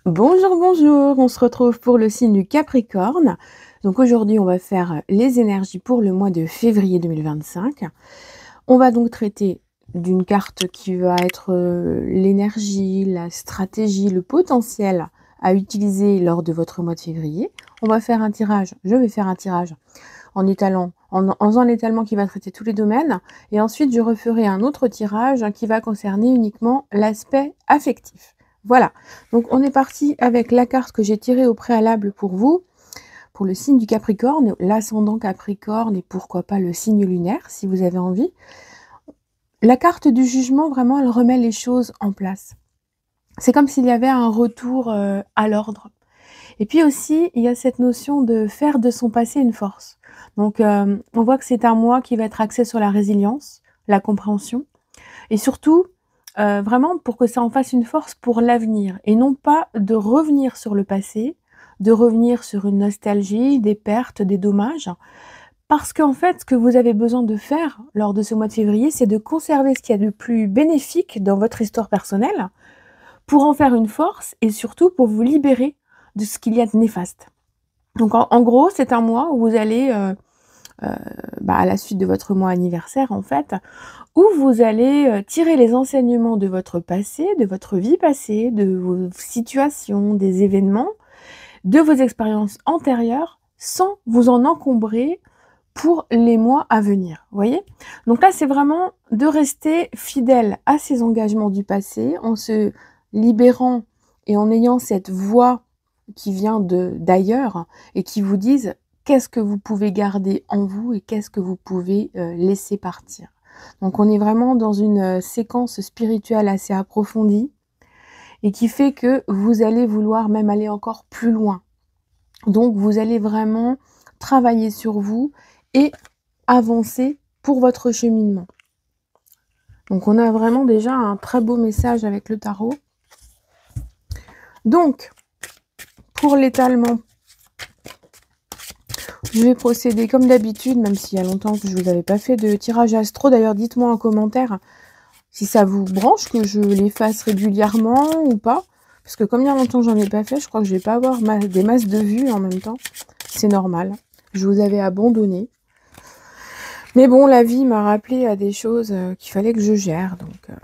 Bonjour, bonjour, on se retrouve pour le signe du Capricorne. Donc aujourd'hui, on va faire les énergies pour le mois de février 2025. On va donc traiter d'une carte qui va être l'énergie, la stratégie, le potentiel à utiliser lors de votre mois de février. On va faire un tirage, je vais faire un tirage en faisant l'étalement qui va traiter tous les domaines. Et ensuite, je referai un autre tirage qui va concerner uniquement l'aspect affectif. Voilà, donc on est parti avec la carte que j'ai tirée au préalable pour vous, pour le signe du Capricorne, l'ascendant Capricorne et pourquoi pas le signe lunaire si vous avez envie. La carte du jugement, vraiment, elle remet les choses en place. C'est comme s'il y avait un retour à l'ordre. Et puis aussi, il y a cette notion de faire de son passé une force. Donc, on voit que c'est un mois qui va être axé sur la résilience, la compréhension, et surtout, vraiment pour que ça en fasse une force pour l'avenir et non pas de revenir sur le passé, de revenir sur une nostalgie, des pertes, des dommages. Parce qu'en fait, ce que vous avez besoin de faire lors de ce mois de février, c'est de conserver ce qu'il y a de plus bénéfique dans votre histoire personnelle pour en faire une force et surtout pour vous libérer de ce qu'il y a de néfaste. Donc en gros, c'est un mois où vous allez, à la suite de votre mois anniversaire en fait, où vous allez tirer les enseignements de votre passé, de votre vie passée, de vos situations, des événements, de vos expériences antérieures, sans vous en encombrer pour les mois à venir. Vous voyez? Donc là, c'est vraiment de rester fidèle à ces engagements du passé, en se libérant et en ayant cette voix qui vient d'ailleurs et qui vous dise qu'est-ce que vous pouvez garder en vous et qu'est-ce que vous pouvez laisser partir. Donc on est vraiment dans une séquence spirituelle assez approfondie et qui fait que vous allez vouloir même aller encore plus loin. Donc vous allez vraiment travailler sur vous et avancer pour votre cheminement. Donc on a vraiment déjà un très beau message avec le tarot. Donc, pour l'étalement, je vais procéder comme d'habitude, même s'il y a longtemps que je ne vous avais pas fait de tirage astro. D'ailleurs, dites-moi en commentaire si ça vous branche, que je les fasse régulièrement ou pas. Parce que comme il y a longtemps que j'en ai pas fait, je crois que je vais pas avoir des masses de vues en même temps. C'est normal. Je vous avais abandonné. Mais bon, la vie m'a rappelé à des choses qu'il fallait que je gère. Donc,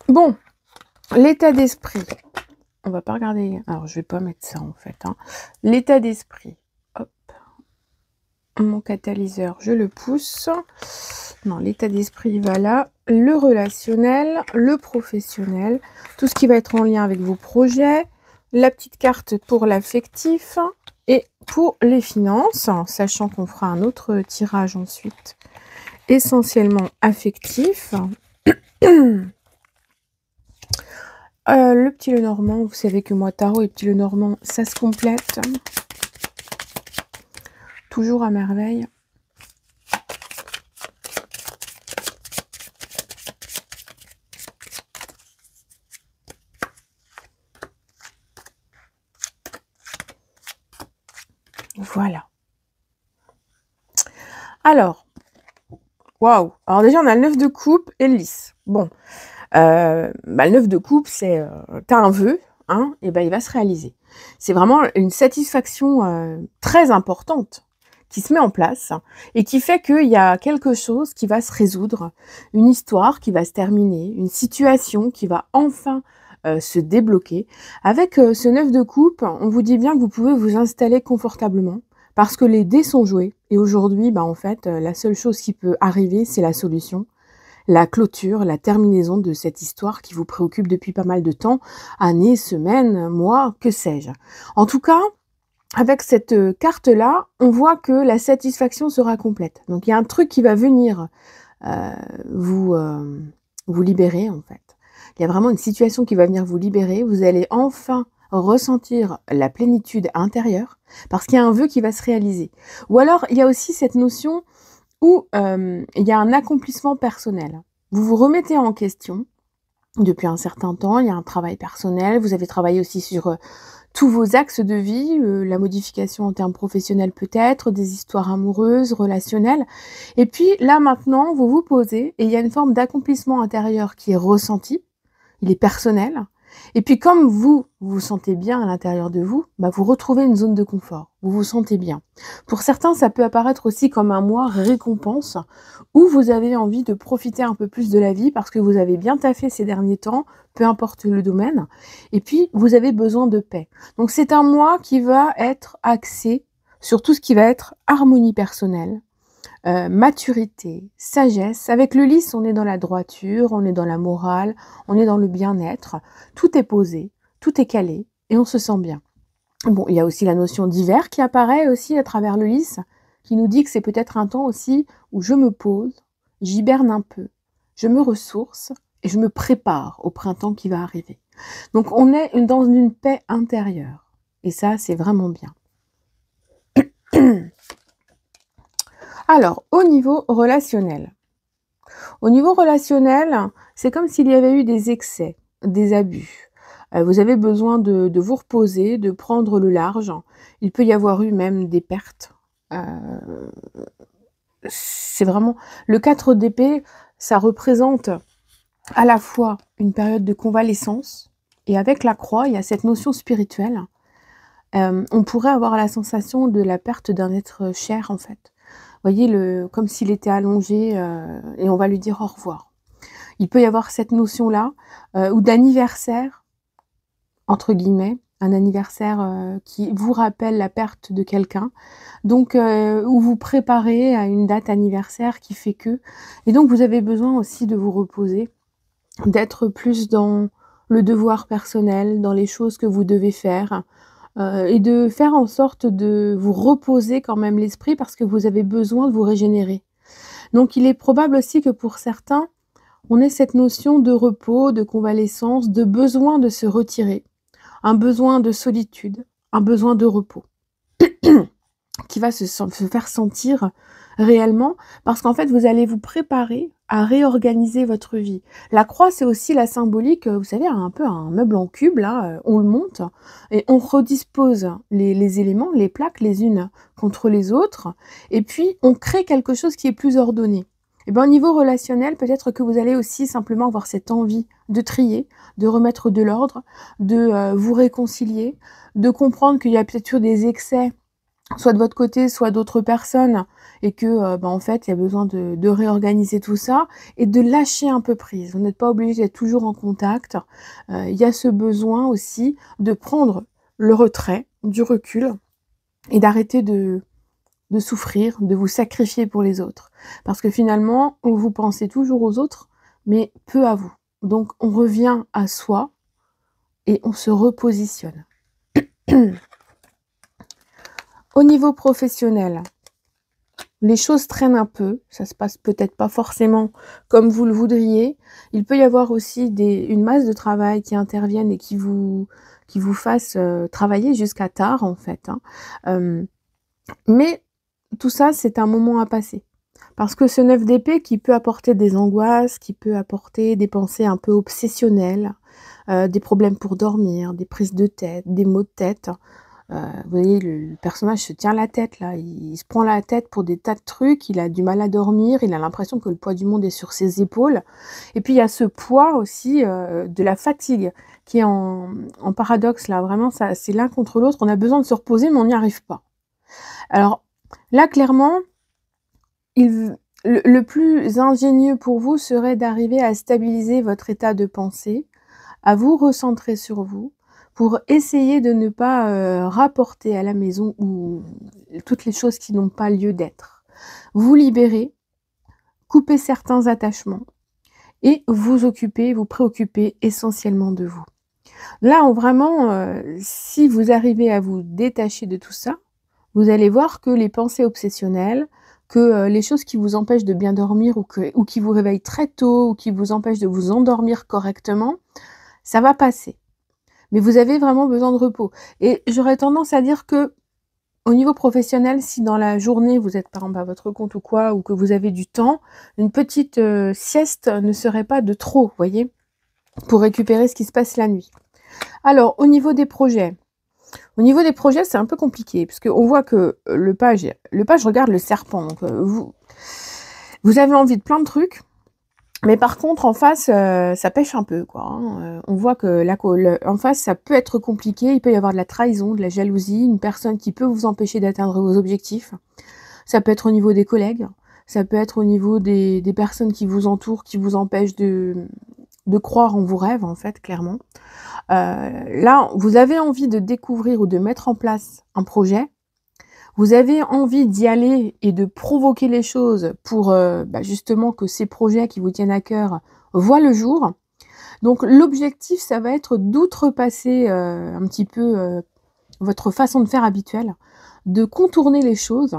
bon, l'état d'esprit. On va pas regarder. Alors, je vais pas mettre ça en fait. Hein. L'état d'esprit. Hop. Mon catalyseur, je le pousse. Non, l'état d'esprit va là. Le relationnel, le professionnel, tout ce qui va être en lien avec vos projets. La petite carte pour l'affectif et pour les finances, sachant qu'on fera un autre tirage ensuite, essentiellement affectif. Le petit Lenormand, vous savez que moi, tarot et petit Lenormand, ça se complète. Toujours à merveille. Voilà. Alors, waouh. Alors déjà, on a le 9 de coupe et le lys. Bon, le 9 de coupe, c'est, t'as un vœu, hein, et ben il va se réaliser. C'est vraiment une satisfaction très importante qui se met en place et qui fait qu'il y a quelque chose qui va se résoudre, une histoire qui va se terminer, une situation qui va enfin se débloquer. Avec ce 9 de coupe, on vous dit bien que vous pouvez vous installer confortablement parce que les dés sont joués. Et aujourd'hui, en fait, la seule chose qui peut arriver, c'est la solution, la clôture, la terminaison de cette histoire qui vous préoccupe depuis pas mal de temps, années, semaines, mois, que sais-je. En tout cas, avec cette carte-là, on voit que la satisfaction sera complète. Donc il y a un truc qui va venir vous libérer en fait. Il y a vraiment une situation qui va venir vous libérer. Vous allez enfin ressentir la plénitude intérieure parce qu'il y a un vœu qui va se réaliser. Ou alors, il y a aussi cette notion où il y a un accomplissement personnel. Vous vous remettez en question depuis un certain temps, il y a un travail personnel, vous avez travaillé aussi sur tous vos axes de vie, la modification en termes professionnels peut-être, des histoires amoureuses, relationnelles. Et puis là maintenant, vous vous posez et il y a une forme d'accomplissement intérieur qui est ressenti, il est personnel. Et puis comme vous vous sentez bien à l'intérieur de vous, bah, vous retrouvez une zone de confort, vous vous sentez bien. Pour certains, ça peut apparaître aussi comme un mois récompense, où vous avez envie de profiter un peu plus de la vie parce que vous avez bien taffé ces derniers temps, peu importe le domaine, et puis vous avez besoin de paix. Donc c'est un mois qui va être axé sur tout ce qui va être harmonie personnelle, maturité, sagesse. Avec le lys, on est dans la droiture, on est dans la morale, on est dans le bien-être. Tout est posé, tout est calé et on se sent bien. Bon, il y a aussi la notion d'hiver qui apparaît aussi à travers le lys, qui nous dit que c'est peut-être un temps aussi où je me pose, j'hiberne un peu, je me ressource et je me prépare au printemps qui va arriver. Donc on est dans une paix intérieure et ça, c'est vraiment bien. Alors, au niveau relationnel. Au niveau relationnel, c'est comme s'il y avait eu des excès, des abus. Vous avez besoin de vous reposer, de prendre le large. Il peut y avoir eu même des pertes. C'est vraiment... Le 4 d'épée, ça représente à la fois une période de convalescence, et avec la croix, il y a cette notion spirituelle. On pourrait avoir la sensation de la perte d'un être cher, en fait. Vous voyez, comme s'il était allongé et on va lui dire au revoir. Il peut y avoir cette notion-là, ou d'anniversaire, entre guillemets, un anniversaire qui vous rappelle la perte de quelqu'un, donc où vous préparez à une date anniversaire qui fait que... Et donc vous avez besoin aussi de vous reposer, d'être plus dans le devoir personnel, dans les choses que vous devez faire, et de faire en sorte de vous reposer quand même l'esprit parce que vous avez besoin de vous régénérer. Donc il est probable aussi que pour certains, on ait cette notion de repos, de convalescence, de besoin de se retirer, un besoin de solitude, un besoin de repos, qui va se faire sentir réellement, parce qu'en fait, vous allez vous préparer à réorganiser votre vie. La croix, c'est aussi la symbolique, vous savez, un peu un meuble en cube, là, on le monte, et on redispose les éléments, les plaques, les unes contre les autres, et puis on crée quelque chose qui est plus ordonné. Et bien, au niveau relationnel, peut-être que vous allez aussi simplement avoir cette envie de trier, de remettre de l'ordre, de vous réconcilier, de comprendre qu'il y a peut-être eu des excès, soit de votre côté, soit d'autres personnes, et que en fait, il y a besoin de réorganiser tout ça et de lâcher un peu prise. Vous n'êtes pas obligé d'être toujours en contact. Il y a ce besoin aussi de prendre le retrait, du recul, et d'arrêter de souffrir, de vous sacrifier pour les autres. Parce que finalement, vous pensez toujours aux autres, mais peu à vous. Donc, on revient à soi et on se repositionne. Au niveau professionnel, les choses traînent un peu, ça se passe peut-être pas forcément comme vous le voudriez. Il peut y avoir aussi une masse de travail qui interviennent et qui vous fasse travailler jusqu'à tard en fait. Mais tout ça, c'est un moment à passer. Parce que ce 9 d'épée qui peut apporter des angoisses, qui peut apporter des pensées un peu obsessionnelles, des problèmes pour dormir, des prises de tête, des maux de tête. Vous voyez, le personnage se tient la tête, là. Il se prend la tête pour des tas de trucs, il a du mal à dormir, il a l'impression que le poids du monde est sur ses épaules. Et puis, il y a ce poids aussi de la fatigue qui est en paradoxe, là. Vraiment, c'est l'un contre l'autre. On a besoin de se reposer, mais on n'y arrive pas. Alors, là, clairement, le plus ingénieux pour vous serait d'arriver à stabiliser votre état de pensée, à vous recentrer sur vous, pour essayer de ne pas rapporter à la maison ou toutes les choses qui n'ont pas lieu d'être. Vous libérer, couper certains attachements et vous occuper, vous préoccuper essentiellement de vous. Là, vraiment, si vous arrivez à vous détacher de tout ça, vous allez voir que les pensées obsessionnelles, que les choses qui vous empêchent de bien dormir ou qui vous réveillent très tôt ou qui vous empêchent de vous endormir correctement, ça va passer. Mais vous avez vraiment besoin de repos. Et j'aurais tendance à dire que au niveau professionnel, si dans la journée, vous êtes par exemple à votre compte ou quoi, ou que vous avez du temps, une petite sieste ne serait pas de trop, vous voyez, pour récupérer ce qui se passe la nuit. Alors, au niveau des projets, c'est un peu compliqué, parce qu'on voit que le page regarde le serpent. Donc, vous avez envie de plein de trucs, Mais par contre, en face, ça pêche un peu, quoi, hein. On voit que en face, ça peut être compliqué. Il peut y avoir de la trahison, de la jalousie, une personne qui peut vous empêcher d'atteindre vos objectifs. Ça peut être au niveau des collègues, ça peut être au niveau des personnes qui vous entourent, qui vous empêchent de croire en vos rêves, en fait, clairement. Là, vous avez envie de découvrir ou de mettre en place un projet. Vous avez envie d'y aller et de provoquer les choses pour justement que ces projets qui vous tiennent à cœur voient le jour. Donc l'objectif, ça va être d'outrepasser un petit peu votre façon de faire habituelle, de contourner les choses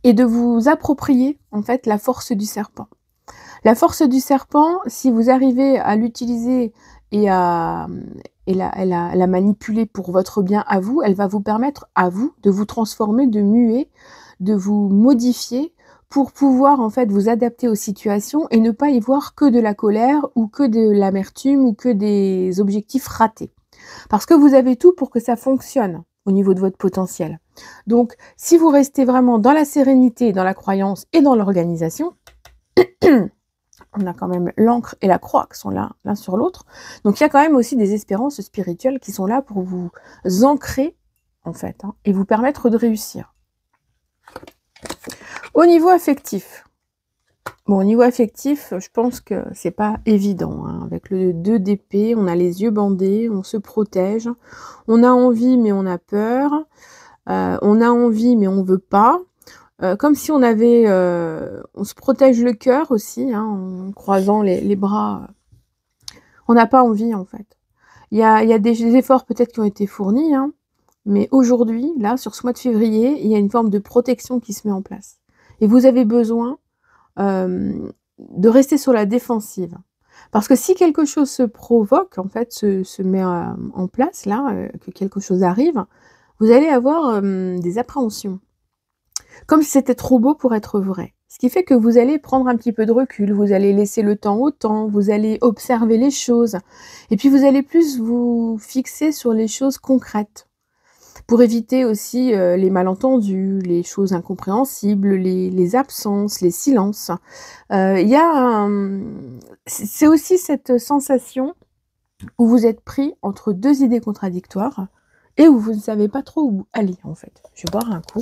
et de vous approprier en fait la force du serpent. La force du serpent, si vous arrivez à l'utiliser et à la manipuler pour votre bien à vous, elle va vous permettre à vous de vous transformer, de muer, de vous modifier pour pouvoir en fait vous adapter aux situations et ne pas y voir que de la colère ou que de l'amertume ou que des objectifs ratés. Parce que vous avez tout pour que ça fonctionne au niveau de votre potentiel. Donc, si vous restez vraiment dans la sérénité, dans la croyance et dans l'organisation, on a quand même l'encre et la croix qui sont là, l'un sur l'autre. Donc, il y a quand même aussi des espérances spirituelles qui sont là pour vous ancrer, en fait, hein, et vous permettre de réussir. Au niveau affectif, bon, au niveau affectif, je pense que c'est pas évident, hein. Avec le 2 d'épée, on a les yeux bandés, on se protège, on a envie mais on a peur, on a envie mais on veut pas. Comme si on avait, on se protège le cœur aussi, hein, en croisant les bras. On n'a pas envie, en fait. Il y a des efforts peut-être qui ont été fournis, hein, mais aujourd'hui, là, sur ce mois de février, il y a une forme de protection qui se met en place. Et vous avez besoin de rester sur la défensive. Parce que si quelque chose se provoque, en fait, se met en place, là, que quelque chose arrive, vous allez avoir des appréhensions. Comme si c'était trop beau pour être vrai. Ce qui fait que vous allez prendre un petit peu de recul, vous allez laisser le temps au temps, vous allez observer les choses, et puis vous allez plus vous fixer sur les choses concrètes, pour éviter aussi les malentendus, les choses incompréhensibles, les absences, les silences. C'est aussi cette sensation où vous êtes pris entre deux idées contradictoires, et où vous ne savez pas trop où aller, en fait. Je vais boire un coup.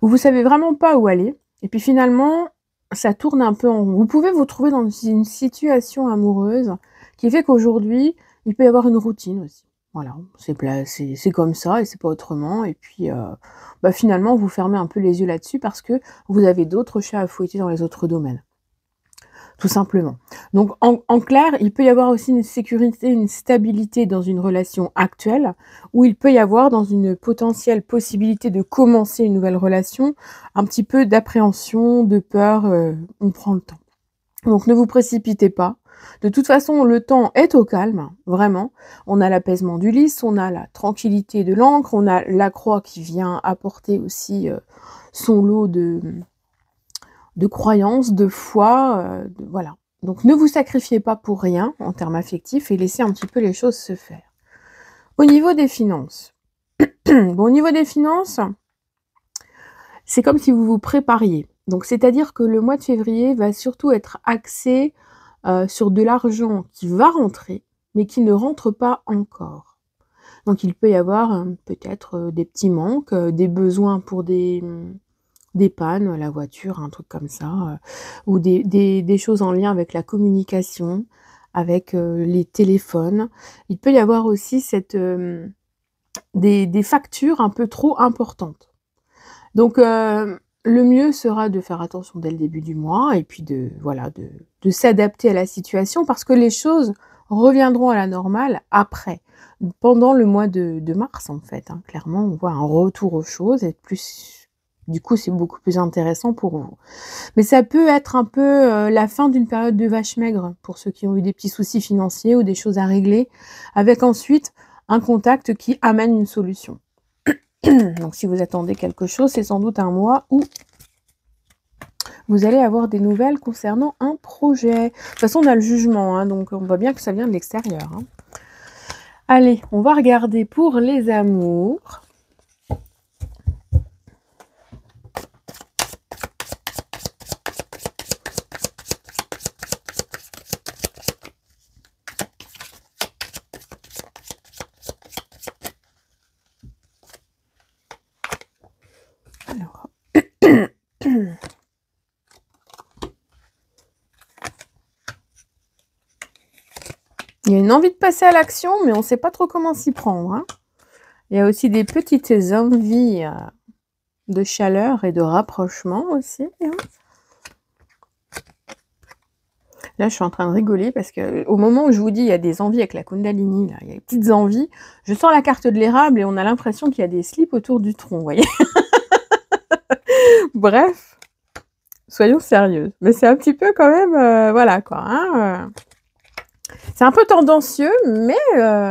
Où vous savez vraiment pas où aller, et puis finalement, ça tourne un peu en rond. Vous pouvez vous trouver dans une situation amoureuse qui fait qu'aujourd'hui, il peut y avoir une routine aussi. Voilà, c'est comme ça et c'est pas autrement. Et puis, finalement, vous fermez un peu les yeux là-dessus parce que vous avez d'autres chats à fouetter dans les autres domaines. Tout simplement. Donc, en clair, il peut y avoir aussi une sécurité, une stabilité dans une relation actuelle, où il peut y avoir, dans une potentielle possibilité de commencer une nouvelle relation, un petit peu d'appréhension, de peur, on prend le temps. Donc, ne vous précipitez pas. De toute façon, le temps est au calme, vraiment. On a l'apaisement du lys, on a la tranquillité de l'encre, on a la croix qui vient apporter aussi son lot de croyances, de foi, voilà. Donc ne vous sacrifiez pas pour rien en termes affectifs et laissez un petit peu les choses se faire. Au niveau des finances, bon, au niveau des finances, c'est comme si vous vous prépariez. Donc c'est-à-dire que le mois de février va surtout être axé sur de l'argent qui va rentrer, mais qui ne rentre pas encore. Donc il peut y avoir peut-être des petits manques, des besoins pour des pannes, la voiture, un truc comme ça, ou des choses en lien avec la communication, avec les téléphones. Il peut y avoir aussi des factures un peu trop importantes. Donc le mieux sera de faire attention dès le début du mois et puis de s'adapter à la situation parce que les choses reviendront à la normale après, pendant le mois de mars en fait, hein. Clairement, on voit un retour aux choses et du coup, c'est beaucoup plus intéressant pour vous. Mais ça peut être un peu la fin d'une période de vache maigre pour ceux qui ont eu des petits soucis financiers ou des choses à régler, avec ensuite un contact qui amène une solution. Donc si vous attendez quelque chose, c'est sans doute un mois où vous allez avoir des nouvelles concernant un projet. De toute façon, on a le jugement, hein, donc on voit bien que ça vient de l'extérieur, hein. Allez, on va regarder pour les amours. Alors, il y a une envie de passer à l'action, mais on ne sait pas trop comment s'y prendre, hein. Il y a aussi des petites envies de chaleur et de rapprochement aussi, hein. Là, je suis en train de rigoler parce que au moment où je vous dis il y a des envies avec la Kundalini, là, il y a des petites envies, je sors la carte de l'érable et on a l'impression qu'il y a des slips autour du tronc, vous voyez. Bref, soyons sérieuses. Mais c'est un petit peu quand même, voilà quoi, hein, c'est un peu tendancieux, mais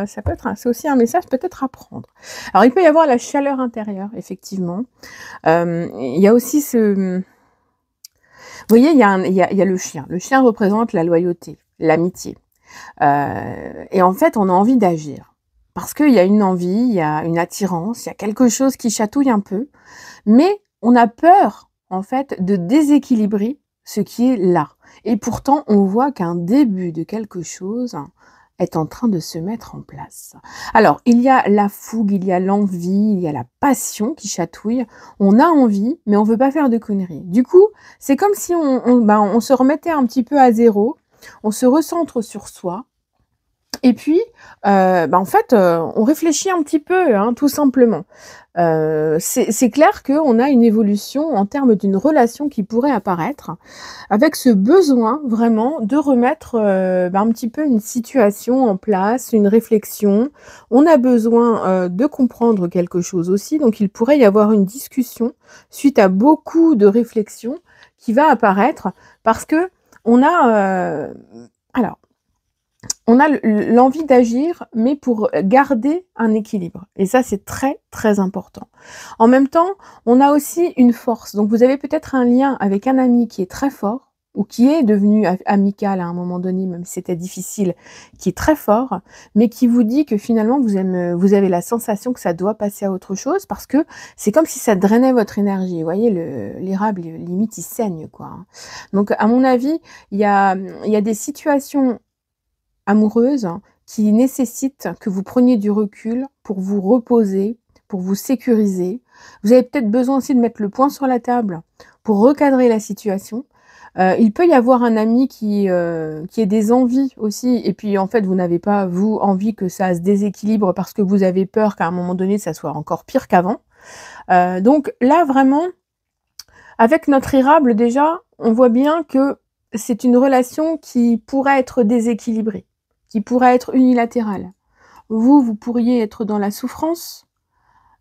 ça peut être, c'est aussi un message peut-être à prendre. Alors, il peut y avoir la chaleur intérieure, effectivement. Il y a aussi ce... Vous voyez, il y a le chien. Le chien représente la loyauté, l'amitié. Et en fait, on a envie d'agir. Parce qu'il y a une envie, il y a une attirance, il y a quelque chose qui chatouille un peu. Mais on a peur, en fait, de déséquilibrer ce qui est là. Et pourtant, on voit qu'un début de quelque chose est en train de se mettre en place. Alors, il y a la fougue, il y a l'envie, il y a la passion qui chatouille. On a envie, mais on veut pas faire de conneries. Du coup, c'est comme si on se remettait un petit peu à zéro, on se recentre sur soi, et puis, en fait, on réfléchit un petit peu, hein, tout simplement. C'est clair qu'on a une évolution en termes d'une relation qui pourrait apparaître, avec ce besoin vraiment de remettre un petit peu une situation en place, une réflexion. On a besoin de comprendre quelque chose aussi, donc il pourrait y avoir une discussion suite à beaucoup de réflexions qui va apparaître, parce que on a... alors, on a l'envie d'agir, mais pour garder un équilibre. Et ça, c'est très, très important. En même temps, on a aussi une force. Donc, vous avez peut-être un lien avec un ami qui est très fort, ou qui est devenu amical à un moment donné, même si c'était difficile, qui est très fort, mais qui vous dit que finalement, vous avez la sensation que ça doit passer à autre chose, parce que c'est comme si ça drainait votre énergie. Vous voyez, l'érable, limite, il saigne, quoi. Donc, à mon avis, il y a des situations amoureuse qui nécessite que vous preniez du recul pour vous reposer, pour vous sécuriser. Vous avez peut-être besoin aussi de mettre le point sur la table pour recadrer la situation. Il peut y avoir un ami qui ait des envies aussi, et puis en fait vous n'avez pas, vous, envie que ça se déséquilibre parce que vous avez peur qu'à un moment donné ça soit encore pire qu'avant. Donc là vraiment, avec notre érable déjà, on voit bien que c'est une relation qui pourrait être déséquilibrée, qui pourrait être unilatérale. Vous pourriez être dans la souffrance,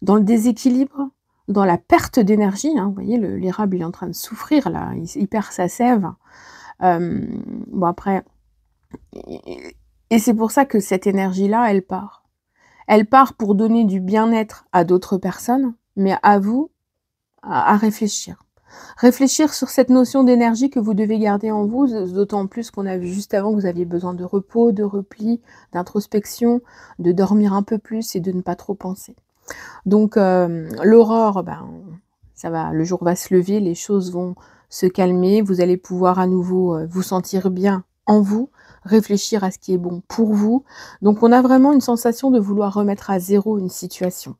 dans le déséquilibre, dans la perte d'énergie, hein. Vous voyez, l'érable, il est en train de souffrir, là, il perd sa sève. Bon, après, et c'est pour ça que cette énergie-là, elle part. Elle part pour donner du bien-être à d'autres personnes, mais à vous, à réfléchir. Réfléchir sur cette notion d'énergie que vous devez garder en vous, d'autant plus qu'on a vu juste avant que vous aviez besoin de repos, de repli, d'introspection, de dormir un peu plus et de ne pas trop penser. Donc l'aurore, ça va, le jour va se lever, les choses vont se calmer, vous allez pouvoir à nouveau vous sentir bien en vous, réfléchir à ce qui est bon pour vous. Donc on a vraiment une sensation de vouloir remettre à zéro une situation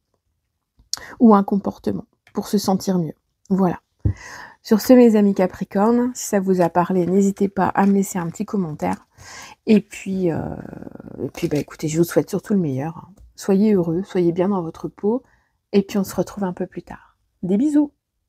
ou un comportement pour se sentir mieux. Voilà. Sur ce, mes amis Capricorne, si ça vous a parlé, n'hésitez pas à me laisser un petit commentaire. Et puis écoutez, je vous souhaite surtout le meilleur. Soyez heureux, soyez bien dans votre peau. Et puis on se retrouve un peu plus tard. Des bisous!